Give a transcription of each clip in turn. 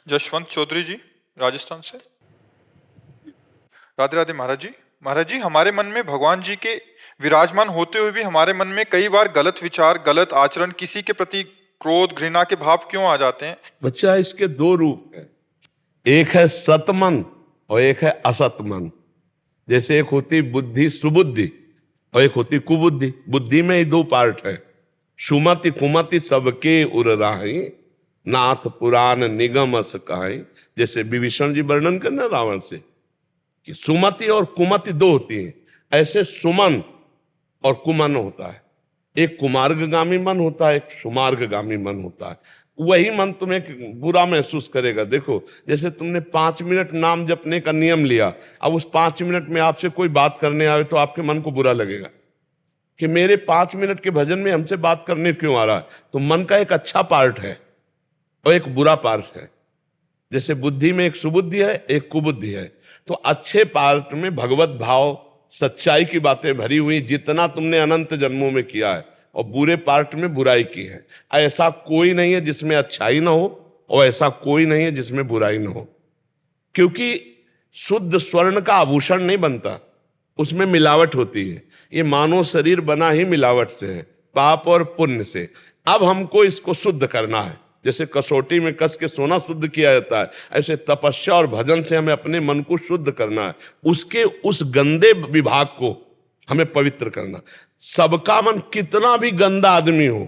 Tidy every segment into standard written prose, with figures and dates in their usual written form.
जशवंत चौधरी जी, राजस्थान से। राधे राधे महाराज जी। महाराज जी, हमारे मन में भगवान जी के विराजमान होते हुए भी हमारे मन में कई बार गलत विचार, गलत आचरण, किसी के प्रति क्रोध, घृणा के भाव क्यों आ जाते हैं? बच्चा, इसके दो रूप हैं। एक है सतमन और एक है असत मन। जैसे एक होती बुद्धि, सुबुद्धि, और एक होती कुबुद्धि। बुद्धि में ही दो पार्ट है, सुमति कुमति सबके उर राही, नाथ पुराण निगम अस कहाई। जैसे विभीषण जी वर्णन करना रावण से कि सुमति और कुमति दो होती हैं, ऐसे सुमन और कुमन होता है। एक कुमार्गगामी मन होता है, एक सुमार्गगामी मन होता है। वही मन तुम्हें बुरा महसूस करेगा। देखो, जैसे तुमने 5 मिनट नाम जपने का नियम लिया, अब उस 5 मिनट में आपसे कोई बात करने आए तो आपके मन को बुरा लगेगा कि मेरे 5 मिनट के भजन में हमसे बात करने क्यों आ रहा है। तो मन का एक अच्छा पार्ट है और एक बुरा पार्ट है। जैसे बुद्धि में एक सुबुद्धि है, एक कुबुद्धि है। तो अच्छे पार्ट में भगवत भाव, सच्चाई की बातें भरी हुई, जितना तुमने अनंत जन्मों में किया है, और बुरे पार्ट में बुराई की है। ऐसा कोई नहीं है जिसमें अच्छाई ना हो, और ऐसा कोई नहीं है जिसमें बुराई ना हो। क्योंकि शुद्ध स्वर्ण का आभूषण नहीं बनता, उसमें मिलावट होती है। ये मानव शरीर बना ही मिलावट से है, पाप और पुण्य से। अब हमको इसको शुद्ध करना है। जैसे कसौटी में कस के सोना शुद्ध किया जाता है, ऐसे तपस्या और भजन से हमें अपने मन को शुद्ध करना है। उसके उस गंदे विभाग को हमें पवित्र करना। सबका मन कितना भी गंदा आदमी हो,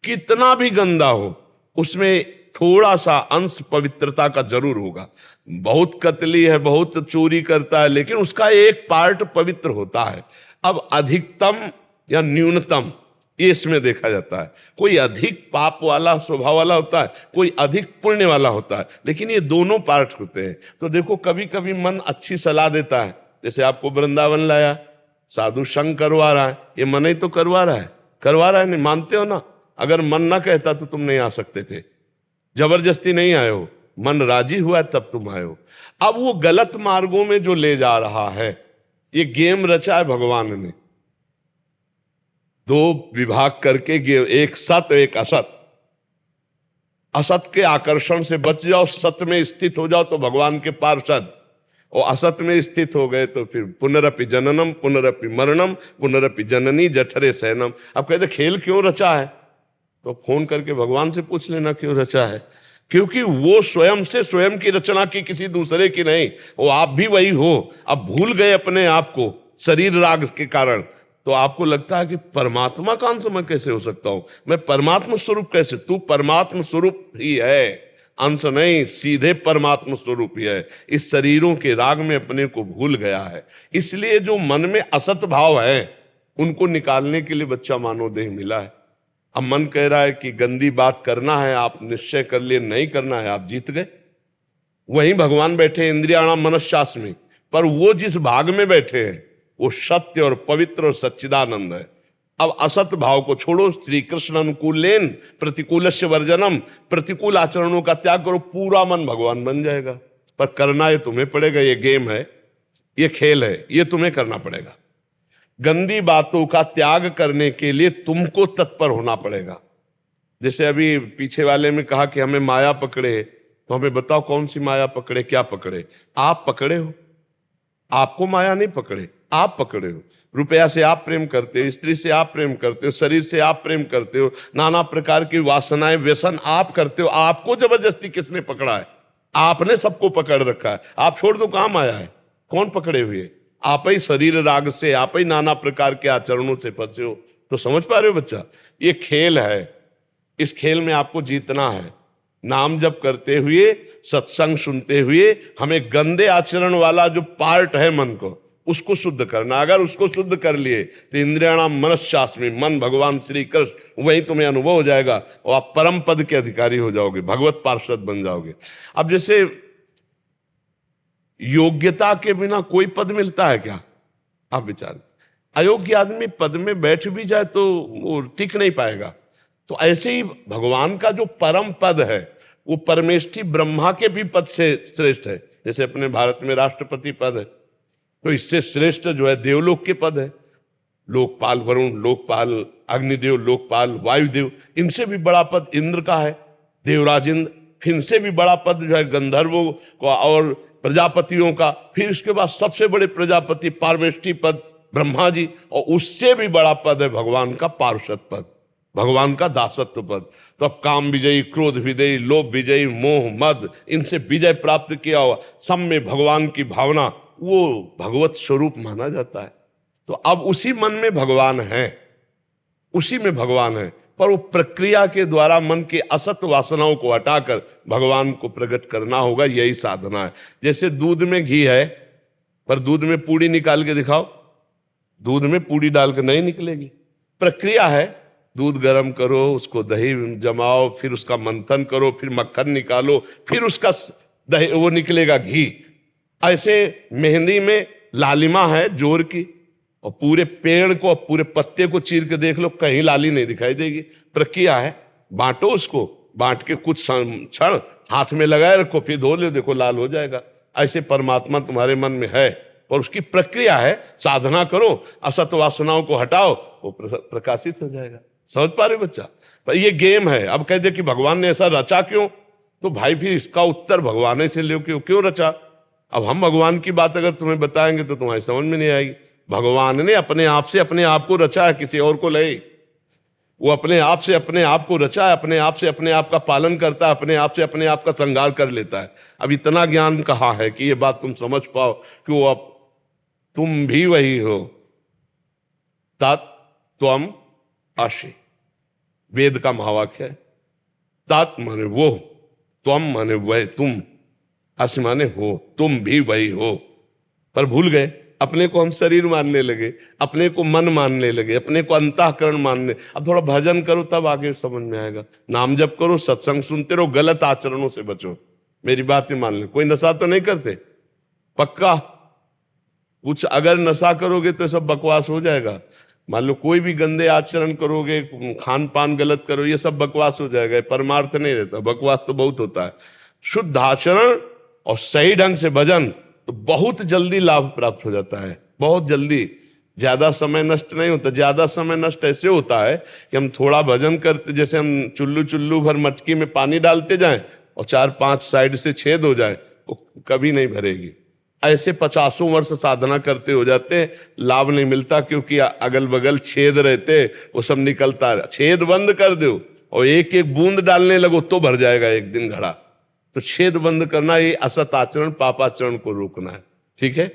कितना भी गंदा हो, उसमें थोड़ा सा अंश पवित्रता का जरूर होगा। बहुत कतली है, बहुत चोरी करता है, लेकिन उसका एक पार्ट पवित्र होता है। अब अधिकतम या न्यूनतम ये इसमें देखा जाता है। कोई अधिक पाप वाला स्वभाव वाला होता है, कोई अधिक पुण्य वाला होता है, लेकिन ये दोनों पार्ट होते हैं। तो देखो, कभी कभी मन अच्छी सलाह देता है। जैसे आपको वृंदावन लाया, साधु संग करवा रहा है, ये मन ही तो करवा रहा है, नहीं मानते हो ना। अगर मन ना कहता तो तुम नहीं आ सकते थे, जबरदस्ती नहीं आए हो, मन राजी हुआ तब तुम आए हो। अब वो गलत मार्गों में जो ले जा रहा है, ये गेम रचा है भगवान ने। दो विभाग करके एक सत एक असत। असत के आकर्षण से बच जाओ, सत में स्थित हो जाओ तो भगवान के पार्षद, और असत में स्थित हो गए तो फिर पुनरपि जननम पुनरपि मरणम पुनरपि जननी जठरे शयनम। अब कहते खेल क्यों रचा है, तो फोन करके भगवान से पूछ लेना क्यों रचा है। क्योंकि वो स्वयं से स्वयं की रचना की, किसी दूसरे की नहीं। वो आप भी वही हो। अब भूल गए अपने आप को शरीर राग के कारण, तो आपको लगता है कि परमात्मा का अंश मैं कैसे हो सकता हूं, मैं परमात्मा स्वरूप कैसे। तू परमात्मा स्वरूप ही है, अंश नहीं, सीधे परमात्मा स्वरूप ही है। इस शरीरों के राग में अपने को भूल गया है। इसलिए जो मन में असत भाव है, उनको निकालने के लिए बच्चा मानव देह मिला है। अब मन कह रहा है कि गंदी बात करना है, आप निश्चय कर लिए नहीं करना है, आप जीत गए। वहीं भगवान बैठे इंद्रियाणाम मनश्शास में, पर वो जिस भाग में बैठे हैं वो सत्य और पवित्र और सच्चिदानंद है। अब असत भाव को छोड़ो, श्री कृष्ण अनुकूलेन प्रतिकूलस्य वर्जनम, प्रतिकूल आचरणों का त्याग करो, पूरा मन भगवान बन जाएगा। पर करना ये तुम्हें पड़ेगा, ये गेम है, ये खेल है, ये तुम्हें करना पड़ेगा। गंदी बातों का त्याग करने के लिए तुमको तत्पर होना पड़ेगा। जैसे अभी पीछे वाले में कहा कि हमें माया पकड़े, तो हमें बताओ कौन सी माया पकड़े, क्या पकड़े। आप पकड़े हो, आपको माया नहीं पकड़े, आप पकड़े हो। रुपया से आप प्रेम करते हो, स्त्री से आप प्रेम करते हो, शरीर से आप प्रेम करते हो, नाना प्रकार की वासनाएं व्यसन आप करते हो। आपको जबरदस्ती किसने पकड़ा है? आपने सबको पकड़ रखा है। आप छोड़ दो, कहां माया है? कौन पकड़े हुए? आप ही शरीर राग से, आप ही नाना प्रकार के आचरणों से फंसे हो। तो समझ पा रहे हो बच्चा, ये खेल है, इस खेल में आपको जीतना है। नाम जप करते हुए, सत्संग सुनते हुए, हमें गंदे आचरण वाला जो पार्ट है मन को, उसको शुद्ध करना। अगर उसको शुद्ध कर लिए तो इंद्रियाणाम मनश्शास में मन भगवान श्री कृष्ण, वही तुम्हें अनुभव हो जाएगा और आप परम पद के अधिकारी हो जाओगे, भगवत पार्षद बन जाओगे। अब जैसे योग्यता के बिना कोई पद मिलता है क्या? आप विचार, अयोग्य आदमी पद में बैठ भी जाए तो वो टिक नहीं पाएगा। तो ऐसे ही भगवान का जो परम पद है, वो परमेष्ठी ब्रह्मा के भी पद से श्रेष्ठ है। जैसे अपने भारत में राष्ट्रपति पद है, तो इससे श्रेष्ठ जो है देवलोक के पद है। लोकपाल वरुण, लोकपाल अग्निदेव, लोकपाल वायुदेव, इनसे भी बड़ा पद इंद्र का है, देवराज इंद्र। फिर इनसे भी बड़ा पद जो है गंधर्वों का और प्रजापतियों का, फिर इसके बाद सबसे बड़े प्रजापति पारमेष्टि पद ब्रह्मा जी, और उससे भी बड़ा पद है भगवान का पार्षद पद, भगवान का दासत्व पद। तो अब काम विजयी, क्रोध विजयी, लोभ विजयी, मोह मद, इनसे विजय प्राप्त किया हुआ, सब में भगवान की भावना, वो भगवत स्वरूप माना जाता है। तो अब उसी मन में भगवान है, उसी में भगवान है, पर वो प्रक्रिया के द्वारा मन के असत वासनाओं को हटाकर भगवान को प्रकट करना होगा, यही साधना है। जैसे दूध में घी है, पर दूध में पूड़ी निकाल के दिखाओ, दूध में पूड़ी डाल के नहीं निकलेगी। प्रक्रिया है, दूध गर्म करो, उसको दही जमाओ, फिर उसका मंथन करो, फिर मक्खन निकालो, फिर उसका दही वो निकलेगा घी। ऐसे मेहंदी में लालिमा है जोर की, और पूरे पेड़ को, पूरे पत्ते को चीर के देख लो, कहीं लाली नहीं दिखाई देगी। प्रक्रिया है, बांटो उसको, बांट के कुछ क्षण हाथ में लगाए रखो, फिर धो लो, देखो लाल हो जाएगा। ऐसे परमात्मा तुम्हारे मन में है, और उसकी प्रक्रिया है, साधना करो, असत वासनाओं को हटाओ, वो प्रकाशित हो जाएगा। समझ पा रहे बच्चा? पर ये गेम है। अब कह दे कि भगवान ने ऐसा रचा क्यों, तो भाई फिर इसका उत्तर भगवान से लो, क्यों रचा। अब हम भगवान की बात अगर तुम्हें बताएंगे तो तुम्हारी समझ में नहीं आएगी। भगवान ने अपने आप से अपने आप को रचा है, किसी और को ले, वो अपने आप से अपने आप को रचा है, अपने आप से अपने आप का पालन करता है, अपने आप से अपने आप का श्रृंगार कर लेता है। अब इतना ज्ञान कहाँ है कि ये बात तुम समझ पाओ कि वो अब तुम भी वही हो। तत्त्वम असि, वेद का महावाक्य है। तत् माने वो, त्वम माने वह तुम, असि माने हो, तुम भी वही हो। पर भूल गए, अपने को हम शरीर मानने लगे, अपने को मन मानने लगे, अपने को अंतःकरण मानने। अब थोड़ा भजन करो तब आगे समझ में आएगा, नाम जप करो, सत्संग सुनते रहो, गलत आचरणों से बचो। मेरी बात ही मान लो। कोई नशा तो नहीं करते? पक्का? कुछ अगर नशा करोगे तो सब बकवास हो जाएगा। मान लो कोई भी गंदे आचरण करोगे, खान पान गलत करो, ये सब बकवास हो जाएगा, परमार्थ नहीं रहता। बकवास तो बहुत होता है। शुद्ध आचरण और सही ढंग से भजन तो बहुत जल्दी लाभ प्राप्त हो जाता है, बहुत जल्दी। ज्यादा समय नष्ट नहीं होता। ज्यादा समय नष्ट ऐसे होता है कि हम थोड़ा भजन करते, जैसे हम चुल्लू भर मटकी में पानी डालते जाएं और 4-5 साइड से छेद हो जाए, वो कभी नहीं भरेगी। ऐसे 50 वर्ष साधना करते हो जाते हैं, लाभ नहीं मिलता, क्योंकि अगल बगल छेद रहते, वो सब निकलता है। छेद बंद कर दो और एक एक बूंद डालने लगो तो भर जाएगा एक दिन घड़ा। तो छेद बंद करना, ये असत आचरण, पापाचरण को रोकना है। ठीक है।